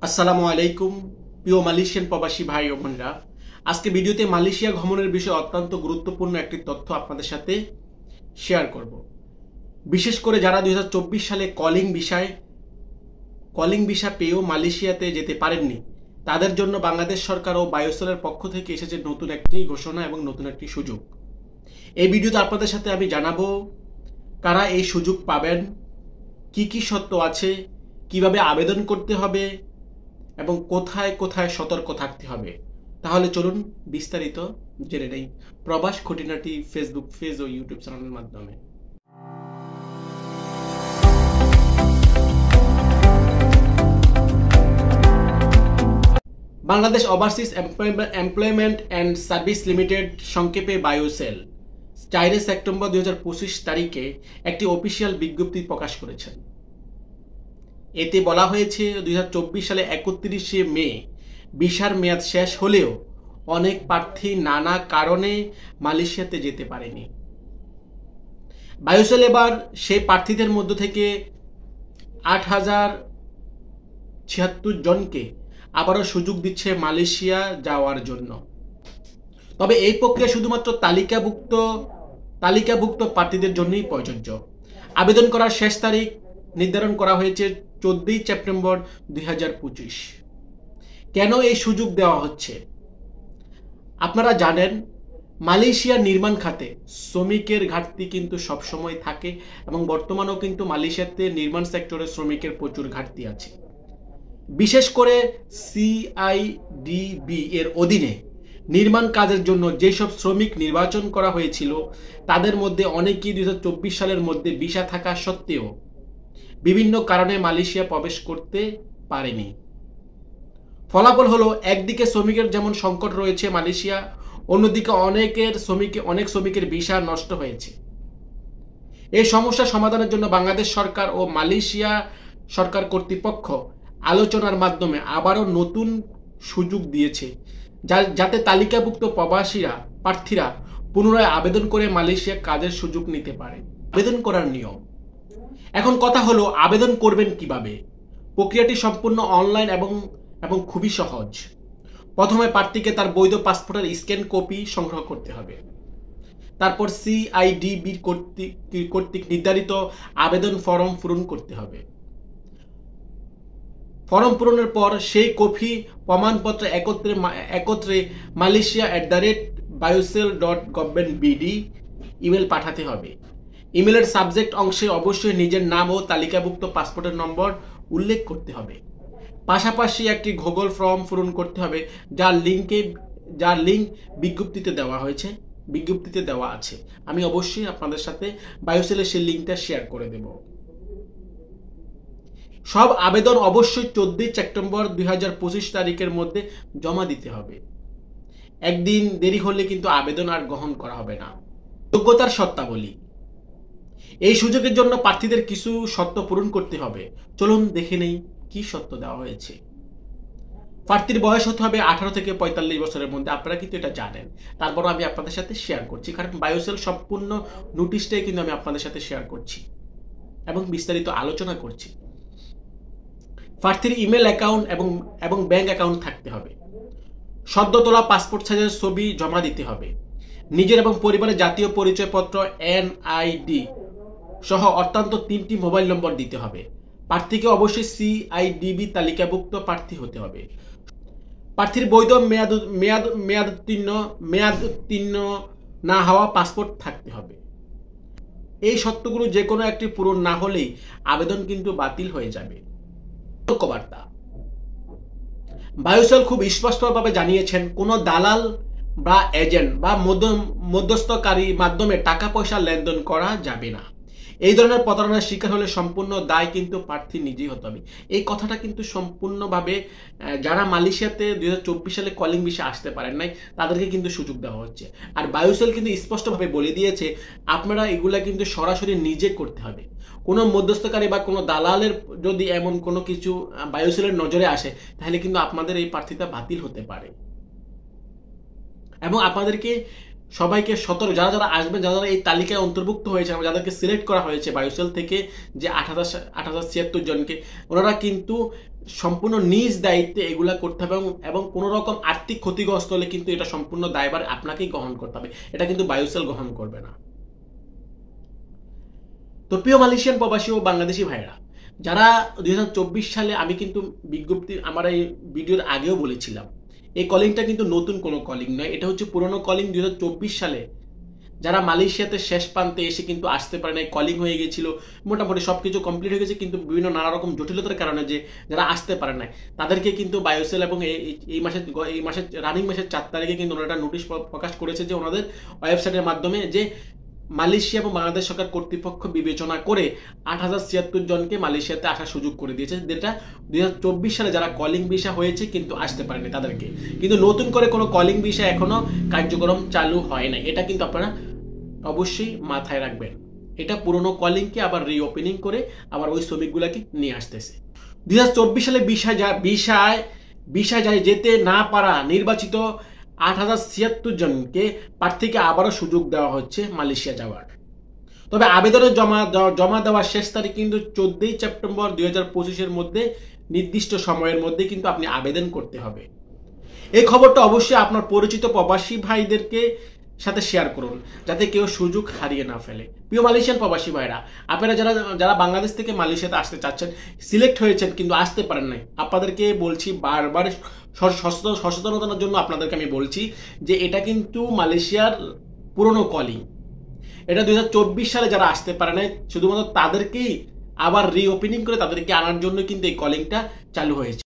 আসসালামু আলাইকুম প্রিয় মালয়েশিয়ান প্রবাসী ভাই ও বোনেরা, আজকে ভিডিওতে মালয়েশিয়া ভ্রমণের বিষয়ে অত্যন্ত গুরুত্বপূর্ণ একটি তথ্য আপনাদের সাথে শেয়ার করব। বিশেষ করে যারা 2024 সালে কলিং ভিসা পেয়েও মালয়েশিয়াতে যেতে পারেননি, তাদের জন্য বাংলাদেশ সরকার ও বায়ুসেলের পক্ষ থেকে এসেছে নতুন একটি ঘোষণা এবং নতুন একটি সুযোগ। এই ভিডিওতে আপনাদের সাথে আমি জানাবো কারা এই সুযোগ পাবেন, কি কি শর্ত আছে, কিভাবে আবেদন করতে হবে এবং কোথায় কোথায় সতর্ক থাকতে হবে। তাহলে চলুন বিস্তারিত জেনে নেই প্রবাস খুঁটিনাটি ফেসবুক পেজ ও ইউটিউব চ্যানেলের মাধ্যমে। Bangladesh overseas employment and service limited, সংক্ষেপে বায়ুসেল, 4 সেপ্টেম্বর 2025 তারিখে একটি অফিসিয়াল বিজ্ঞপ্তি প্রকাশ করেছেন। এতে বলা হয়েছে 2024 সালে 31শে মে ভিসার মেয়াদ শেষ হলেও অনেক প্রার্থী নানা কারণে মালয়েশিয়াতে যেতে পারেনি। বায়ুসেল এবার সেই প্রার্থীদের মধ্য থেকে 8076 জনকে আবারও সুযোগ দিচ্ছে মালয়েশিয়া যাওয়ার জন্য। তবে এই প্রক্রিয়া শুধুমাত্র তালিকাভুক্ত প্রার্থীদের জন্যই প্রযোজ্য। আবেদন করার শেষ তারিখ নির্ধারণ করা হয়েছে 14 সেপ্টেম্বর 2025। কেন এই সুযোগ দেওয়া হচ্ছে? আপনারা জানেন, মালয়েশিয়ার নির্মাণ খাতে শ্রমিকের ঘাটতি কিন্তু সবসময় থাকে এবং বর্তমানেও কিন্তু মালয়েশিয়াতে নির্মাণ সেক্টরে শ্রমিকের প্রচুর ঘাটতি আছে। বিশেষ করে সিআইডিবি এর অধীনে নির্মাণ কাজের জন্য যেসব শ্রমিক নির্বাচন করা হয়েছিল, তাদের মধ্যে অনেকেই 2024 সালের মধ্যে ভিসা থাকা সত্ত্বেও বিভিন্ন কারণে মালয়েশিয়া প্রবেশ করতে পারেনি। ফলাফল হলো, একদিকে শ্রমিকের যেমন সংকট রয়েছে মালয়েশিয়া, অন্যদিকে অনেক শ্রমিকের ভিসা নষ্ট হয়েছে। এই সমস্যা সমাধানের জন্য বাংলাদেশ সরকার ও মালয়েশিয়া সরকার কর্তৃপক্ষ আলোচনার মাধ্যমে আবারও নতুন সুযোগ দিয়েছে, যাতে তালিকাভুক্ত প্রার্থীরা পুনরায় আবেদন করে মালয়েশিয়া কাজের সুযোগ নিতে পারে। আবেদন করার নিয়ম। এখন কথা হলো, আবেদন করবেন কিভাবে? প্রক্রিয়াটি সম্পূর্ণ অনলাইন এবং খুবই সহজ। প্রথমে প্রার্থীকে তার বৈধ পাসপোর্টের স্ক্যান কপি সংগ্রহ করতে হবে। তারপর সিআইডিবি কর্তৃক নির্ধারিত আবেদন ফর্ম পূরণ করতে হবে। ফর্ম পূরণের পর সেই প্রমাণপত্র একত্রে malaysia@biosel.government.bd ইমেল পাঠাতে হবে। ইমেলের সাবজেক্ট অংশে অবশ্যই নিজের নাম ও তালিকাভুক্ত পাসপোর্টের নম্বর উল্লেখ করতে হবে। পাশাপাশি একটি গুগল ফর্ম পূরণ করতে হবে, যার লিঙ্ক বিজ্ঞপ্তিতে দেওয়া আছে। আমি অবশ্যই আপনাদের সাথে বায়োসেলের সেই লিঙ্কটা শেয়ার করে দেব। সব আবেদন অবশ্যই 14 সেপ্টেম্বর 2025 তারিখের মধ্যে জমা দিতে হবে। একদিন দেরি হলে কিন্তু আবেদন আর গ্রহণ করা হবে না। যোগ্যতার শর্তাবলী। এই সুযোগের জন্য প্রার্থীদের কিছু শর্ত পূরণ করতে হবে। চলুন দেখে নেই কি শর্ত দেওয়া হয়েছে। প্রার্থীর বয়স হতে হবে 18 থেকে 45 বছরের মধ্যে। আপনারা কিন্তু এটা জানেন, তারপরও আমি আপনাদের সাথে শেয়ার করছি, কারণ বায়োসেল সম্পূর্ণ নোটিশটাই কিন্তু আমি আপনাদের সাথে শেয়ার করছি এবং বিস্তারিত আলোচনা করছি। প্রার্থীর ইমেল অ্যাকাউন্ট এবং ব্যাংক অ্যাকাউন্ট থাকতে হবে। সদ্য তোলা পাসপোর্ট সাইজের ছবি জমা দিতে হবে। নিজের এবং পরিবারের জাতীয় পরিচয়পত্র NID সহ অত্যন্ত 3টি মোবাইল নম্বর দিতে হবে। প্রার্থীকে অবশ্যই সিআইডিবি তালিকাভুক্ত প্রার্থী হতে হবে। প্রার্থীর বৈধ মেয়াদোত্তীর্ণ না হওয়া পাসপোর্ট থাকতে হবে। এই শর্তগুলো যে কোনো একটি পূরণ না হলেই আবেদন কিন্তু বাতিল হয়ে যাবে। সতর্কবার্তা। বায়োসেল খুব স্পষ্টভাবে জানিয়েছেন, কোনো দালাল বা এজেন্ট বা মধ্যস্থকারীর মাধ্যমে টাকা পয়সা লেনদেন করা যাবে না। এই ধরনের প্রতারণার শিকার হলে সম্পূর্ণ দায় কিন্তু প্রার্থী নিজেই হতে হবে। এই কথাটা কিন্তু সম্পূর্ণভাবে যারা মালয়েশিয়াতে 2024 সালে কলিং ভিসা আসতে পারেন নাই, তাদেরকে কিন্তু সুযোগ দেওয়া হচ্ছে। আর বায়োসেল কিন্তু স্পষ্টভাবে বলে দিয়েছে, আপনারা এগুলা কিন্তু সরাসরি নিজে করতে হবে। কোনো মধ্যস্থকারী বা কোনো দালালের যদি এমন কোনো কিছু বায়োসেলের নজরে আসে, তাহলে কিন্তু আপনাদের এই প্রার্থীতা বাতিল হতে পারে। এবং আপনাদেরকে সবাইকে সতর্ক, যারা আসবেন, যারা এই তালিকায় অন্তর্ভুক্ত হয়েছে, যাদেরকে সিলেক্ট করা হয়েছে বায়োসেল থেকে, যে 8076 জনকে, ওনারা কিন্তু সম্পূর্ণ নিজ দায়িত্বে এগুলা করতে হবে এবং কোনো রকম আর্থিক ক্ষতিগ্রস্ত হলে কিন্তু এটা সম্পূর্ণ দায়ভার আপনাকেই গ্রহণ করতে হবে, এটা কিন্তু বায়ুসেল গ্রহণ করবে না। তো প্রিয় মালয়েশিয়ান প্রবাসী ও বাংলাদেশি ভাইরা, যারা 2024 সালে, আমি কিন্তু বিজ্ঞপ্তি আমার এই ভিডিওর আগেও বলেছিলাম, এই কলিংটা কিন্তু নতুন কোনো কলিং নয়, এটা হচ্ছে পুরনো কলিং। 2024 সালে যারা মালয়েশিয়াতে শেষ প্রান্তে এসে কিন্তু আসতে পারে না, কলিং হয়ে গেছিল, মোটামুটি সব কিছু কমপ্লিট হয়ে গেছে, কিন্তু বিভিন্ন নানা রকম জটিলতার কারণে যে যারা আসতে পারে না তাদেরকে কিন্তু বায়োসেল এবং এই মাসের রানিং মাসের 4 তারিখে কিন্তু ওনারা একটা নোটিশ প্রকাশ করেছে যে ওনাদের ওয়েবসাইটের মাধ্যমে যে মালয়েশিয়া এবং বাংলাদেশ সরকার কর্তৃপক্ষ বিবেচনা করে 8076 জনকে মালয়েশিয়াতে আসার সুযোগ করে দিয়েছে, যেটা 2024 সালে যারা কলিং ভিসা হয়েছে কিন্তু আসতে পারেনি তাদেরকে। কিন্তু নতুন করে কোনো কলিং ভিসা এখনো কার্যক্রম চালু হয় না, এটা কিন্তু আপনারা অবশ্যই মাথায় রাখবেন। এটা পুরনো কলিংকে আবার রিওপেনিং করে আবার ওই শ্রমিকগুলোকে নিয়ে আসতেছে। 2024 সালে বিষয় যেতে না পারা নির্বাচিত 8076 জনকে প্রার্থীকে আবারও সুযোগ দেওয়া হচ্ছে মালয়েশিয়া যাওয়ার। তবে আবেদনের জমা দেওয়ার শেষ তারিখ কিন্তু 14 সেপ্টেম্বর 2025-এর মধ্যে, নির্দিষ্ট সময়ের মধ্যে কিন্তু আপনি আবেদন করতে হবে। এই খবরটা অবশ্যই আপনার পরিচিত প্রবাসী ভাইদেরকে সাথে শেয়ার করুন, যাতে কেউ সুযোগ হারিয়ে না ফেলে। প্রিয় মালয়েশিয়ান প্রবাসী ভাইরা, আপনারা যারা বাংলাদেশ থেকে মালয়েশিয়াতে আসতে চাচ্ছেন, সিলেক্ট হয়েছেন কিন্তু আসতে পারেন নাই, আপনাদেরকে বলছি বারবার, সচেতনতার জন্য আপনাদেরকে আমি বলছি যে এটা কিন্তু মালয়েশিয়ার পুরনো কলিং। এটা 2024 সালে যারা আসতে পারে নাই, শুধুমাত্র তাদেরকেই আবার রিওপেনিং করে তাদেরকে আনার জন্য কিন্তু এই কলিংটা চালু হয়েছে।